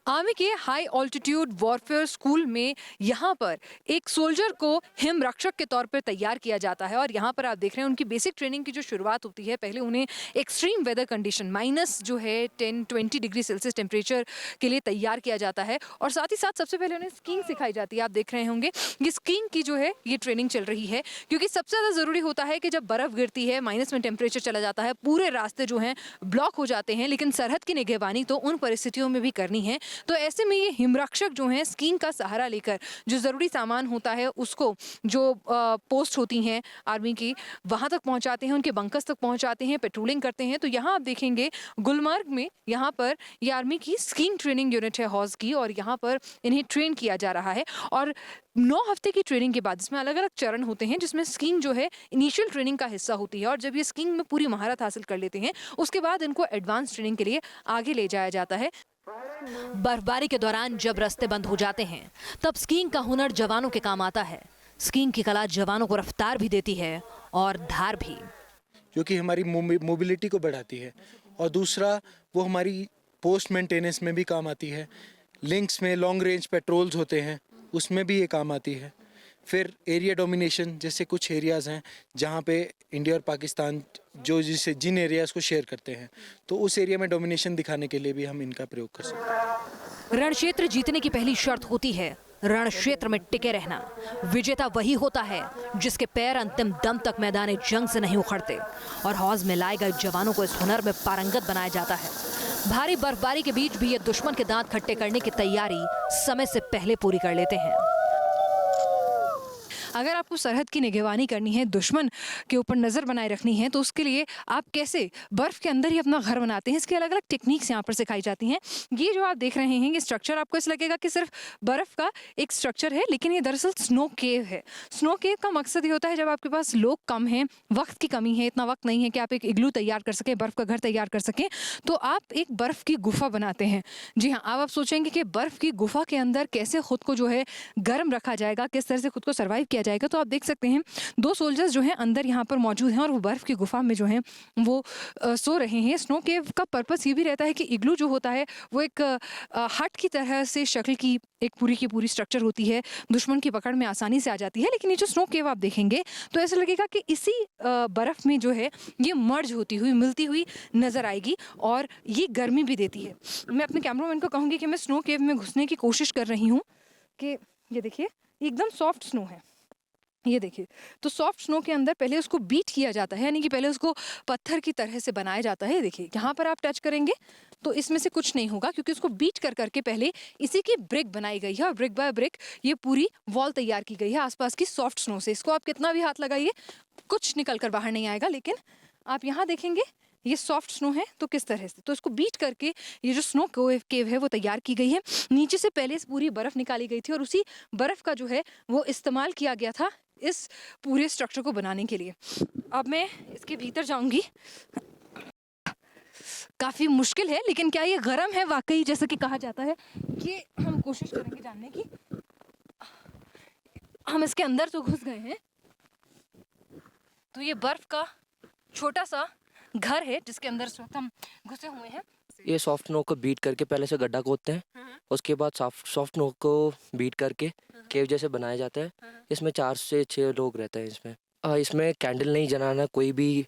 आर्मी के हाई ऑल्टीट्यूड वॉरफेयर स्कूल में यहाँ पर एक सोल्जर को हिम रक्षक के तौर पर तैयार किया जाता है। और यहाँ पर आप देख रहे हैं उनकी बेसिक ट्रेनिंग की जो शुरुआत होती है, पहले उन्हें extreme weather condition -10-20 degree Celsius temperature के लिए तैयार किया जाता है। और साथ ही साथ सबसे पहले उन्हें स्कीइंग सिखाई जाती है। आप देख रहे होंगे ये स्कीइंग की जो है ये ट्रेनिंग चल रही है, क्योंकि सबसे ज़्यादा ज़रूरी होता है कि जब बर्फ़ गिरती है, माइनस में टेम्परेचर चला जाता है, पूरे रास्ते जो हैं ब्लॉक हो जाते हैं। लेकिन सरहद की निगरानी तो उन परिस्थितियों में भी करनी है तो ऐसे में ये हिमरक्षक जो हैं स्कीइंग का सहारा लेकर जो ज़रूरी सामान होता है उसको जो पोस्ट होती हैं आर्मी की वहाँ तक पहुँचाते हैं, उनके बंकर्स तक पहुँचाते हैं, पेट्रोलिंग करते हैं। तो यहाँ आप देखेंगे गुलमर्ग में यहाँ पर ये आर्मी की स्कीइंग ट्रेनिंग यूनिट है हॉज की, और यहाँ पर इन्हें ट्रेन किया जा रहा है। और 9 हफ्ते की ट्रेनिंग के बाद इसमें अलग अलग चरण होते हैं जिसमें स्कीइंग जो है इनिशियल ट्रेनिंग का हिस्सा होती है, और जब ये स्कीइंग में पूरी महारत हासिल कर लेते हैं उसके बाद इनको एडवांस ट्रेनिंग के लिए आगे ले जाया जाता है। बर्फबारी के दौरान जब रास्ते बंद हो जाते हैं तब स्कीइंग का हुनर जवानों के काम आता है। स्कीइंग की कला जवानों को रफ्तार भी देती है और धार भी, जो कि हमारी मोबिलिटी को बढ़ाती है। और दूसरा वो हमारी पोस्ट मेंटेनेंस में भी काम आती है। लिंक्स में लॉन्ग रेंज पेट्रोल्स होते हैं, उसमें भी ये काम आती है। फिर एरिया डोमिनेशन, जैसे कुछ एरियाज़ हैं जहाँ पे इंडिया और पाकिस्तान जिन एरियाज़ को शेयर करते हैं, तो उस एरिया में डोमिनेशन दिखाने के लिए भी हम इनका प्रयोग कर सकते हैं। रण क्षेत्र जीतने की पहली शर्त होती है रण क्षेत्र में टिके रहना। विजेता वही होता है जिसके पैर अंतिम दम तक मैदान जंग से नहीं उखड़ते, और हौज में लाए गए जवानों को इस हुनर में पारंगत बनाया जाता है। भारी बर्फबारी के बीच भी ये दुश्मन के दांत खट्टे करने की तैयारी समय से पहले पूरी कर लेते हैं। अगर आपको सरहद की निगरानी करनी है, दुश्मन के ऊपर नज़र बनाए रखनी है, तो उसके लिए आप कैसे बर्फ़ के अंदर ही अपना घर बनाते हैं, इसकी अलग अलग टेक्निक्स यहाँ पर सिखाई जाती हैं। ये जो आप देख रहे हैं ये स्ट्रक्चर आपको ऐसा लगेगा कि सिर्फ बर्फ़ का एक स्ट्रक्चर है, लेकिन ये दरअसल स्नो केव है। स्नो केव का मकसद ये होता है जब आपके पास लोग कम हैं, वक्त की कमी है, इतना वक्त नहीं है कि आप एक इग्लू तैयार कर सकें, बर्फ़ का घर तैयार कर सकें, तो आप एक बर्फ़ की गुफा बनाते हैं। जी हाँ, अब आप सोचेंगे कि बर्फ़ की गुफा के अंदर कैसे खुद को जो है गर्म रखा जाएगा, किस तरह से खुद को सर्वाइव किया जाएगा। तो आप देख सकते हैं 2 सोल्जर्स जो हैं अंदर यहाँ पर मौजूद हैं और वो बर्फ़ की गुफा में जो हैं वो सो रहे हैं। स्नो केव का पर्पस ये भी रहता है कि इग्लू जो होता है वो एक हट की तरह से शक्ल की एक पूरी की पूरी स्ट्रक्चर होती है, दुश्मन की पकड़ में आसानी से आ जाती है। लेकिन ये जो स्नो केव आप देखेंगे तो ऐसा लगेगा कि इसी बर्फ़ में जो है ये मर्ज होती हुई मिलती हुई नज़र आएगी, और ये गर्मी भी देती है। मैं अपने कैमरामैन को कहूँगी कि मैं स्नो केव में घुसने की कोशिश कर रही हूँ कि ये देखिए एकदम सॉफ्ट स्नो है, ये देखिए। तो सॉफ्ट स्नो के अंदर पहले उसको बीट किया जाता है, यानी कि पहले उसको पत्थर की तरह से बनाया जाता है। देखिए यहाँ पर आप टच करेंगे तो इसमें से कुछ नहीं होगा, क्योंकि उसको बीट कर करके पहले इसी की ब्रिक बनाई गई है, और ब्रिक बाय ब्रिक ये पूरी वॉल तैयार की गई है आसपास की सॉफ्ट स्नो से। इसको आप कितना भी हाथ लगाइए कुछ निकल कर बाहर नहीं आएगा। लेकिन आप यहाँ देखेंगे ये सॉफ्ट स्नो है तो किस तरह से, तो इसको बीट करके ये जो स्नो केव है वो तैयार की गई है। नीचे से पहले पूरी बर्फ़ निकाली गई थी और उसी बर्फ़ का जो है वो इस्तेमाल किया गया था इस पूरे स्ट्रक्चर को बनाने के लिए। अब मैं इसके भीतर जाऊंगी। काफ़ी मुश्किल है, लेकिन क्या ये गर्म है वाकई जैसा कि कहा जाता है, ये हम कोशिश करेंगे जानने की। हम इसके अंदर तो घुस गए हैं, तो ये बर्फ़ का छोटा सा घर है जिसके अंदर इस वक्त हम घुसे हुए हैं। ये सॉफ्ट स्नो को बीट करके पहले से गड्ढा खोदते हैं, उसके बाद सॉफ्ट स्नो को बीट करके केव जैसे बनाया जाता है। इसमें 4 से 6 लोग रहते हैं। इसमें कैंडल नहीं जलाना, कोई भी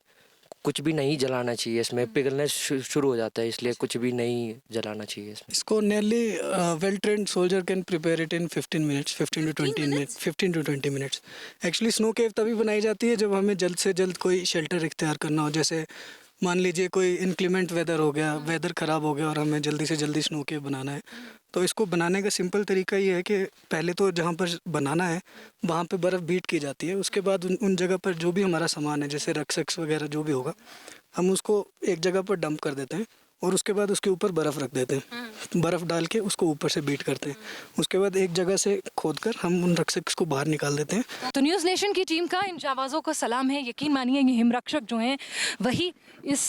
कुछ भी नहीं जलाना चाहिए, इसमें पिघलने शुरू हो जाता है, इसलिए कुछ भी नहीं जलाना चाहिए इसमें। इसको nearly well trained soldier can prepare it in 15 minutes, 15 to 20 minutes, 15 to 20 minutes. Actually snow केव तभी बनाई जाती है जब हमें जल्द से जल्द कोई शेल्टर इख्तियार करना हो। जैसे मान लीजिए कोई इनक्लीमेंट वेदर हो गया, वेदर ख़राब हो गया और हमें जल्दी से जल्दी स्नो केव बनाना है, तो इसको बनाने का सिंपल तरीका ये है कि पहले तो जहाँ पर बनाना है वहाँ पे बर्फ़ बीट की जाती है। उसके बाद उन जगह पर जो भी हमारा सामान है, जैसे रक्सक्स वगैरह जो भी होगा, हम उसको एक जगह पर डंप कर देते हैं और उसके बाद उसके ऊपर बर्फ़ रख देते हैं। बर्फ़ डाल के उसको ऊपर से बीट करते हैं। उसके बाद एक जगह से खोदकर हम उन रक्सक्स को बाहर निकाल देते हैं। तो न्यूज़ नेशन की टीम का इन जाबाजों को सलाम है। यकीन मानिए ये हिमरक्षक जो हैं वही इस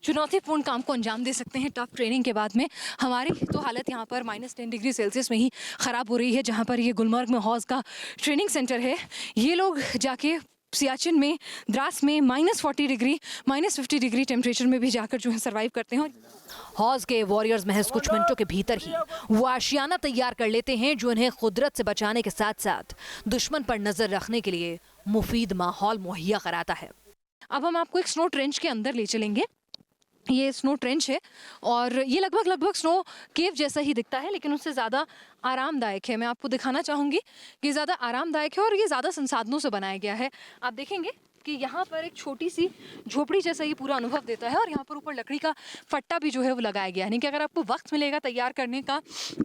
चुनौतीपूर्ण काम को अंजाम दे सकते हैं। टफ ट्रेनिंग के बाद में हमारी तो हालत यहाँ पर -10 डिग्री सेल्सियस में ही ख़राब हो रही है, जहाँ पर ये गुलमर्ग में हौज़ का ट्रेनिंग सेंटर है। ये लोग जाके सियाचिन में, द्रास में -40 डिग्री, -50 डिग्री टेम्परेचर में भी जाकर जो है सर्वाइव करते हैं। हौज के वॉरियर्स महज कुछ मिनटों के भीतर ही वो आशियाना तैयार कर लेते हैं जो इन्हें कुदरत से बचाने के साथ साथ दुश्मन पर नजर रखने के लिए मुफीद माहौल मुहैया कराता है। अब हम आपको एक स्नो ट्रेंच के अंदर ले चलेंगे। ये स्नो ट्रेंच है और ये लगभग स्नो केव जैसा ही दिखता है, लेकिन उससे ज़्यादा आरामदायक है। मैं आपको दिखाना चाहूँगी कि ज़्यादा आरामदायक है और ये ज़्यादा संसाधनों से बनाया गया है। आप देखेंगे कि यहाँ पर एक छोटी सी झोपड़ी जैसा ये पूरा अनुभव देता है और यहाँ पर ऊपर लकड़ी का फट्टा भी जो है वो लगाया गया है। यानी कि अगर आपको वक्त मिलेगा, तैयार करने का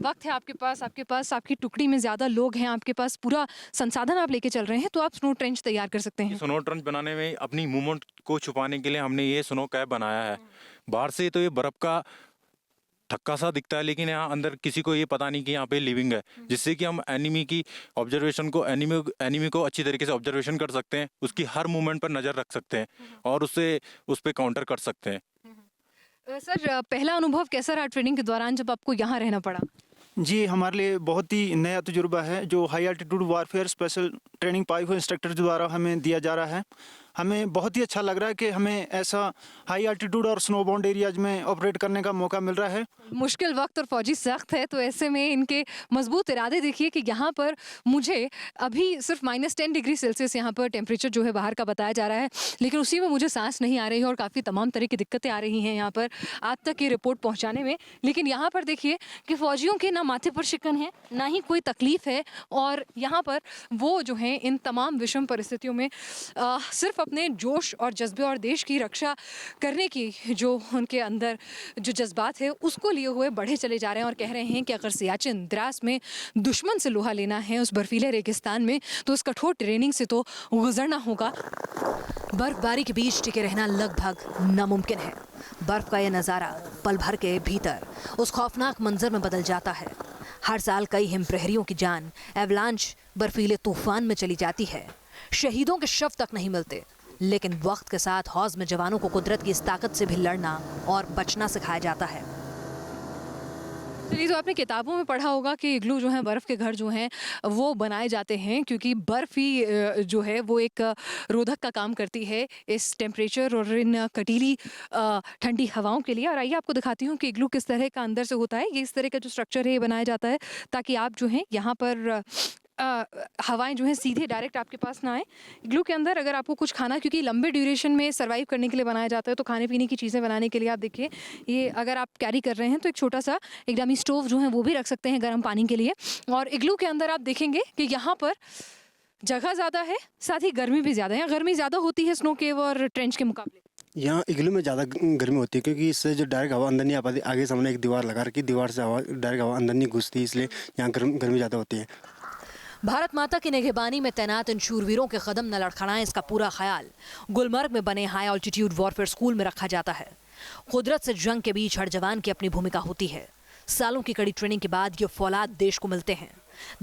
वक्त है आपके पास आपकी टुकड़ी में ज़्यादा लोग हैं, आपके पास पूरा संसाधन आप लेके चल रहे हैं, तो आप स्नो ट्रेंच तैयार कर सकते हैं। स्नो ट्रेंच बनाने में अपनी मूवमेंट को छुपाने के लिए हमने ये स्नो कैप बनाया है। बाहर से तो ये बर्फ का थक्का सा दिखता है, लेकिन यहाँ अंदर किसी को ये पता नहीं कि यहाँ पे लिविंग है, जिससे कि हम एनिमी की ऑब्जर्वेशन को एनिमी को अच्छी तरीके से ऑब्जर्वेशन कर सकते हैं, उसकी हर मूवमेंट पर नज़र रख सकते हैं और उस पर काउंटर कर सकते हैं। सर, पहला अनुभव कैसा रहा ट्रेनिंग के दौरान जब आपको यहाँ रहना पड़ा? जी, हमारे लिए बहुत ही नया तजुर्बा है जो high altitude warfare special training पाई हुई इंस्ट्रक्टर द्वारा हमें दिया जा रहा है। हमें बहुत ही अच्छा लग रहा है कि हमें ऐसा हाई एल्टीट्यूड और स्नो बाउंड एरियाज में ऑपरेट करने का मौका मिल रहा है। मुश्किल वक्त और फौजी सख्त है, तो ऐसे में इनके मजबूत इरादे देखिए कि यहाँ पर मुझे अभी सिर्फ -10 डिग्री सेल्सियस यहाँ पर टेम्परेचर जो है बाहर का बताया जा रहा है, लेकिन उसी में मुझे सांस नहीं आ रही है और काफ़ी तमाम तरह की दिक्कतें आ रही हैं यहाँ पर आप तक ये रिपोर्ट पहुँचाने में। लेकिन यहाँ पर देखिए कि फ़ौजियों के ना माथे पर शिकन है, ना ही कोई तकलीफ़ है, और यहाँ पर वो जो हैं इन तमाम विषम परिस्थितियों में सिर्फ अपने जोश और जज्बे और देश की रक्षा करने की जो उनके अंदर जो जज्बात है उसको लिए हुए बढ़े चले जा रहे हैं और कह रहे हैं कि अगर सियाचिन द्रास में दुश्मन से लोहा लेना है उस बर्फीले रेगिस्तान में, तो उस कठोर ट्रेनिंग से तो गुजरना होगा। बर्फबारी के बीच टिके रहना लगभग नामुमकिन है। बर्फ का यह नज़ारा पल भर के भीतर उस खौफनाक मंजर में बदल जाता है। हर साल कई हिमप्रहरियों की जान एवलांच बर्फीले तूफान में चली जाती है। शहीदों के शव तक नहीं मिलते, लेकिन वक्त के साथ हौज में जवानों को कुदरत की इस ताकत से भी लड़ना और बचना सिखाया जाता है। चलिए, तो आपने किताबों में पढ़ा होगा कि इग्लू जो है, बर्फ़ के घर जो हैं वो बनाए जाते हैं क्योंकि बर्फ़ ही जो है वो एक रोधक का काम करती है इस टेम्परेचर और इन कटीली ठंडी हवाओं के लिए। और आइए आपको दिखाती हूँ कि इग्लू किस तरह का अंदर से होता है। ये इस तरह का जो स्ट्रक्चर है ये बनाया जाता है ताकि आप जो हैं यहाँ पर हवाएं जो हैं सीधे डायरेक्ट आपके पास ना आए। इग्लू के अंदर अगर आपको कुछ खाना, क्योंकि लंबे ड्यूरेशन में सर्वाइव करने के लिए बनाया जाता है, तो खाने पीने की चीज़ें बनाने के लिए आप देखिए ये अगर आप कैरी कर रहे हैं तो एक छोटा सा एक डमी स्टोव जो है वो भी रख सकते हैं गर्म पानी के लिए। और इग्लू के अंदर आप देखेंगे कि यहाँ पर जगह ज़्यादा है, साथ ही गर्मी भी ज़्यादा है। गर्मी ज़्यादा होती है स्नो केव और ट्रेंच के मुकाबले। यहाँ इग्लू में ज़्यादा गर्मी होती है क्योंकि इससे जो डायरेक्ट हवा अंदर नहीं आ पाती। आगे सामने एक दीवार लगा रखी, दीवार से हवा डायरेक्ट हवा अंदर नहीं घुसती, इसलिए यहाँ गर्मी ज़्यादा होती है। भारत माता की निगहबानी में तैनात इन शूरवीरों के कदम न लड़खड़ाएं, इसका पूरा ख्याल गुलमर्ग में बने हाई ऑल्टीट्यूड वॉरफेयर स्कूल में रखा जाता है। कुदरत से जंग के बीच हर जवान की अपनी भूमिका होती है। सालों की कड़ी ट्रेनिंग के बाद ये फौलाद देश को मिलते हैं।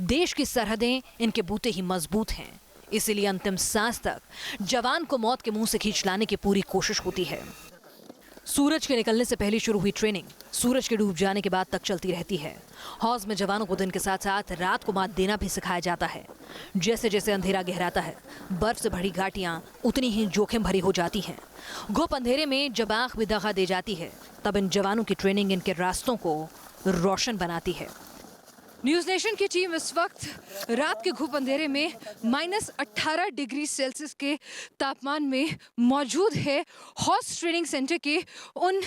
देश की सरहदें इनके बूते ही मजबूत हैं, इसीलिए अंतिम सांस तक जवान को मौत के मुंह से खींच लाने की पूरी कोशिश होती है। सूरज के निकलने से पहले शुरू हुई ट्रेनिंग सूरज के डूब जाने के बाद तक चलती रहती है। हौज में जवानों को दिन के साथ साथ रात को मात देना भी सिखाया जाता है। जैसे जैसे अंधेरा गहराता है, बर्फ से भरी घाटियां उतनी ही जोखिम भरी हो जाती हैं। घुप अंधेरे में जब आंख भी दगा दे जाती है, तब इन जवानों की ट्रेनिंग इनके रास्तों को रोशन बनाती है। न्यूज़ नेशन की टीम इस वक्त रात के घुप अंधेरे में -18 डिग्री सेल्सियस के तापमान में मौजूद है हॉर्स ट्रेनिंग सेंटर के उन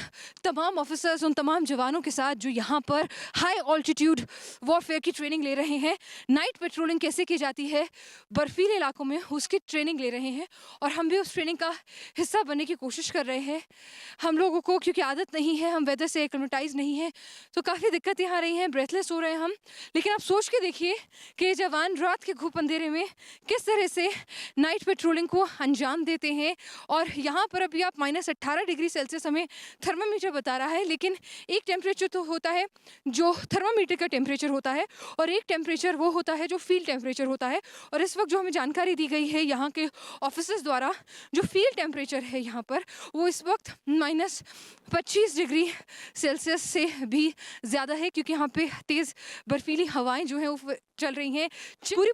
तमाम ऑफिसर्स, उन तमाम जवानों के साथ जो यहाँ पर हाई ऑल्टीट्यूड वॉरफेयर की ट्रेनिंग ले रहे हैं। नाइट पेट्रोलिंग कैसे की जाती है बर्फीले इलाकों में, उसकी ट्रेनिंग ले रहे हैं और हम भी उस ट्रेनिंग का हिस्सा बनने की कोशिश कर रहे हैं। हम लोगों को क्योंकि आदत नहीं है, हम वेदर से एक्लिमेटाइज नहीं है, तो काफ़ी दिक्कतें आ रही हैं, ब्रेथलेस हो रहे हैं हम। लेकिन आप सोच के देखिए कि जवान रात के घुप अंधेरे में किस तरह से नाइट पेट्रोलिंग को अंजाम देते हैं। और यहाँ पर अभी आप -18 डिग्री सेल्सियस हमें थर्मामीटर बता रहा है, लेकिन एक टेम्परेचर तो होता है जो थर्मामीटर का टेम्परेचर होता है और एक टेम्परेचर वो होता है जो फील्ड टेम्परेचर होता है। और इस वक्त जो हमें जानकारी दी गई है यहाँ के ऑफिसर्स द्वारा, जो फील्ड टेम्परेचर है यहाँ पर वो इस वक्त -25 डिग्री सेल्सियस से भी ज़्यादा है, क्योंकि यहाँ पे तेज़ बर्फीली हवाएं जो हैं वो चल रही हैं।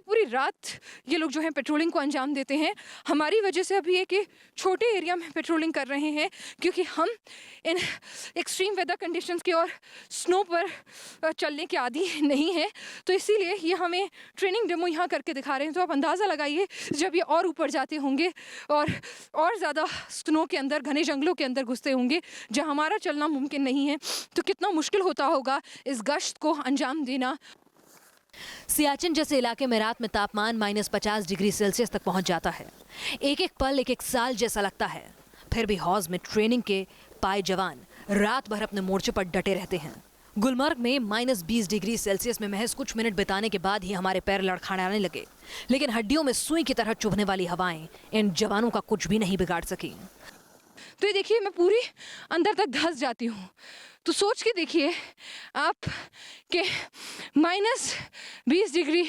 पूरी रात ये लोग जो हैं पेट्रोलिंग को अंजाम देते हैं। हमारी वजह से अभी एक छोटे एरिया में पेट्रोलिंग कर रहे हैं क्योंकि हम इन एक्सट्रीम वेदर कंडीशंस के और स्नो पर चलने के आदी नहीं हैं, तो इसीलिए ये हमें ट्रेनिंग डेमो यहाँ करके दिखा रहे हैं। तो आप अंदाज़ा लगाइए जब ये और ऊपर जाते होंगे और ज़्यादा स्नो के अंदर, घने जंगलों के अंदर घुसते होंगे जहाँ हमारा चलना मुमकिन नहीं है, तो कितना मुश्किल होता होगा इस गश्त को अंजाम देना। सियाचिन जैसे इलाके में रात में तापमान -50 डिग्री सेल्सियस तक पहुंच जाता है। एक एक पल एक एक साल जैसा लगता है। फिर भी हौज में ट्रेनिंग के पाए जवान रात भर अपने मोर्चे पर डटे रहते हैं। गुलमर्ग में -20 डिग्री सेल्सियस में महज कुछ मिनट बिताने के बाद ही हमारे पैर लड़खड़ाने लगे, लेकिन हड्डियों में सुई की तरह चुभने वाली हवाएं इन जवानों का कुछ भी नहीं बिगाड़ सकी। तो ये देखिए, मैं पूरी अंदर तक धंस जाती हूँ। तो सोच के देखिए आप कि -20 डिग्री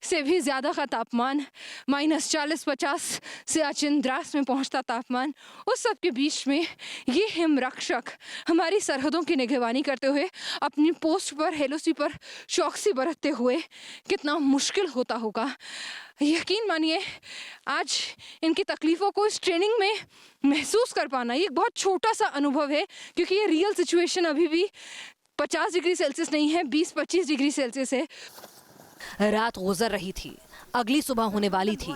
से भी ज़्यादा का तापमान, -40-50 सियाचिन द्रास में पहुंचता तापमान, उस सब के बीच में ये हिमरक्षक हमारी सरहदों की निगरानी करते हुए अपनी पोस्ट पर हेलोसी पर चौकसी बरतते हुए कितना मुश्किल होता होगा। यकीन मानिए, आज इनकी तकलीफ़ों को इस ट्रेनिंग में महसूस कर पाना ये एक बहुत छोटा सा अनुभव है, क्योंकि ये रियल सिचुएशन अभी भी 50 डिग्री सेल्सियस नहीं है, 20-25 डिग्री सेल्सियस है। रात गुजर रही थी, अगली सुबह होने वाली थी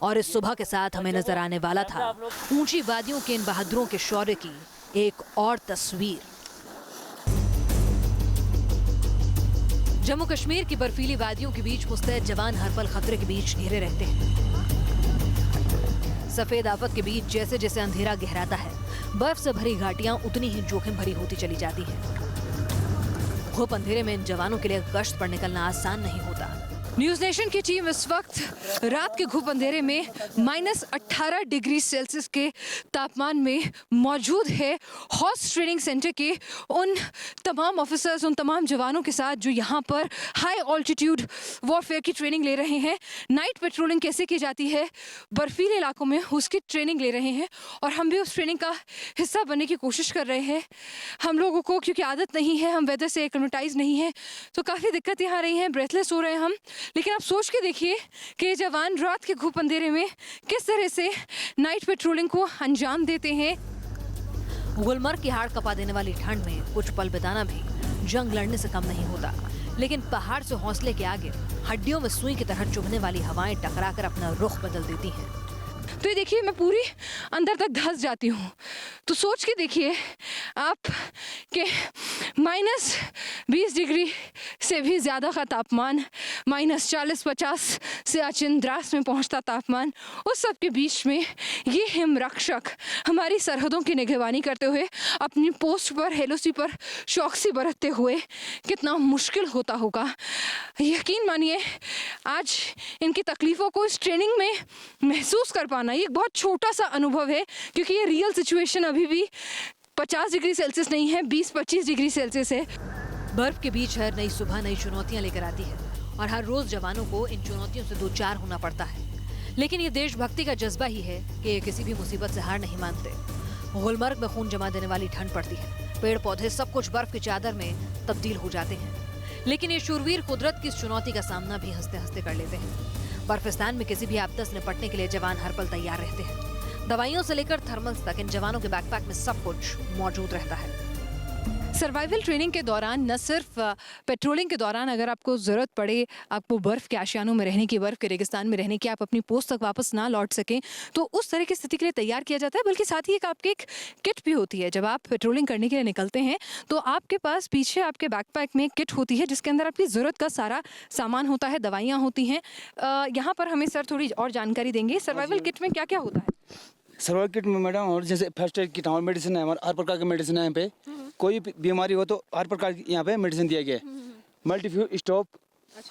और इस सुबह के साथ हमें नजर आने वाला था ऊंची वादियों के इन बहादुरों के शौर्य की एक और तस्वीर। जम्मू कश्मीर की बर्फीली वादियों के बीच मुस्तैद जवान हर पल खतरे के बीच घिरे रहते हैं। सफेद आफत के बीच जैसे जैसे अंधेरा गहराता है, बर्फ से भरी घाटियां उतनी ही जोखिम भरी होती चली जाती हैं। घुप अंधेरे में इन जवानों के लिए गश्त पर निकलना आसान नहीं होता। न्यूज़ नेशन की टीम इस वक्त रात के घुप अंधेरे में -18 डिग्री सेल्सियस के तापमान में मौजूद है हॉर्स ट्रेनिंग सेंटर के उन तमाम ऑफिसर्स, उन तमाम जवानों के साथ जो यहाँ पर हाई ऑल्टीट्यूड वॉरफेयर की ट्रेनिंग ले रहे हैं। नाइट पेट्रोलिंग कैसे की जाती है बर्फीले इलाकों में, उसकी ट्रेनिंग ले रहे हैं और हम भी उस ट्रेनिंग का हिस्सा बनने की कोशिश कर रहे हैं। हम लोगों को क्योंकि आदत नहीं है, हम वेदर से एक्लिमेटाइज नहीं है, तो काफ़ी दिक्कतें आ रही हैं, ब्रेथलेस हो रहे हैं हम। लेकिन आप सोच के देखिए कि ये जवान रात के घुप अंधेरे में किस तरह से नाइट पेट्रोलिंग को अंजाम देते हैं। गुलमर्ग की हाड़ कपा देने वाली ठंड में कुछ पल बिताना भी जंग लड़ने से कम नहीं होता, लेकिन पहाड़ से हौसले के आगे हड्डियों में सुई की तरह चुभने वाली हवाएं टकराकर अपना रुख बदल देती हैं। तो ये देखिए, मैं पूरी अंदर तक धंस जाती हूँ। तो सोच के देखिए आप कि -20 डिग्री से भी ज़्यादा का तापमान, -40-50 सियाचिन द्रास में पहुँचता तापमान, उस सब के बीच में ये हिमरक्षक हमारी सरहदों की निगरानी करते हुए अपनी पोस्ट पर हेलोसी पर चौकसी बरतते हुए कितना मुश्किल होता होगा। यकीन मानिए, आज इनकी तकलीफ़ों को इस ट्रेनिंग में महसूस कर पाना ये एक बहुत छोटा सा अनुभव है, क्योंकि ये रियल सिचुएशन अभी भी 50 डिग्री सेल्सियस नहीं है, 20-25 डिग्री सेल्सियस है। बर्फ के बीच हर नई सुबह नई चुनौतियां लेकर आती है और हर रोज जवानों को इन चुनौतियों से दो चार होना पड़ता है। लेकिन ये देशभक्ति का जज्बा ही है कि ये किसी भी मुसीबत से हार नहीं मानते। गुलमर्ग में खून जमा देने वाली ठंड पड़ती है, पेड़ पौधे सब कुछ बर्फ की चादर में तब्दील हो जाते हैं, लेकिन ये शूरवीर कुदरत की इस चुनौती का सामना भी हंसते हंसते कर लेते हैं। बर्फिस्तान में किसी भी आपदा से निपटने के लिए जवान हर पल तैयार रहते हैं। दवाइयों से लेकर थर्मल्स तक इन जवानों के बैकपैक में सब कुछ मौजूद रहता है। सर्वाइवल ट्रेनिंग के दौरान न सिर्फ पेट्रोलिंग के दौरान अगर आपको ज़रूरत पड़े, आपको बर्फ़ के आशियानों में रहने की, बर्फ़ के रेगिस्तान में रहने की, आप अपनी पोस्ट तक वापस ना लौट सकें, तो उस तरह की स्थिति के लिए तैयार किया जाता है। बल्कि साथ ही एक किट भी होती है। जब आप पेट्रोलिंग करने के लिए निकलते हैं तो आपके पास पीछे आपके बैकपैक में एक किट होती है जिसके अंदर आपकी ज़रूरत का सारा सामान होता है, दवाइयाँ होती हैं। यहाँ पर हमें सर थोड़ी और जानकारी देंगे, सर्वाइवल किट में क्या क्या होता है? सर्वाइवल किट में मैडम, और जैसे फर्स्ट एड किट, हमारी मेडिसिन है, हमारे हर प्रकार की मेडिसिन है यहाँ पे। कोई बीमारी हो तो हर प्रकार की यहाँ पे मेडिसिन दिया गया है। मल्टीफ्यूल स्टोव,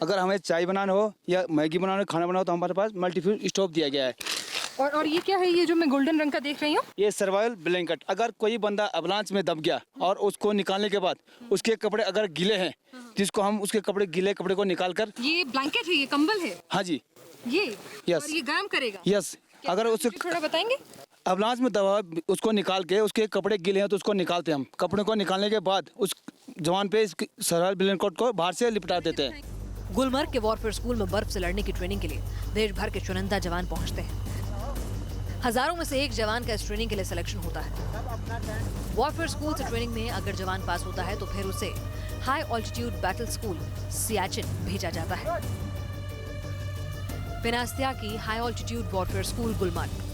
अगर हमें चाय बनाना हो या मैगी बनाना हो, खाना बनाना हो, तो हमारे पास मल्टीफ्यूल स्टोव दिया गया है। और ये क्या है, ये जो मैं गोल्डन रंग का देख रही हूँ? ये सर्वाइवल ब्लैंकेट। अगर कोई बंदा अवलांच में दब गया और उसको निकालने के बाद उसके कपड़े अगर गीले हैं, जिसको हम उसके कपड़े गीले कपड़े को निकाल कर, ये ब्लैंकेट है, ये कंबल है? हाँ जी, ये यस, और ये गर्म करेगा? यस। अगर उससे थोड़ा बताएंगे? अवलांच में दवा उसको निकाल के, उसके कपड़े गीले हैं तो उसको निकालते हैं हम। कपड़े को निकालने के बाद उस जवान पे सर्वाइवल ब्लैंकेट को बाहर से लिपटा देते हैं। गुलमर्ग के वॉरफेयर स्कूल में बर्फ से लड़ने की ट्रेनिंग के लिए देश भर के चुनिंदा जवान पहुंचते हैं। हजारों में से एक जवान का इस ट्रेनिंग के लिए सिलेक्शन होता है। वॉरफेयर स्कूल से ट्रेनिंग में अगर जवान पास होता है तो फिर उसे high altitude battle school Siachen भेजा जाता है। पिनास्तिया की high altitude warfare school Gulmarg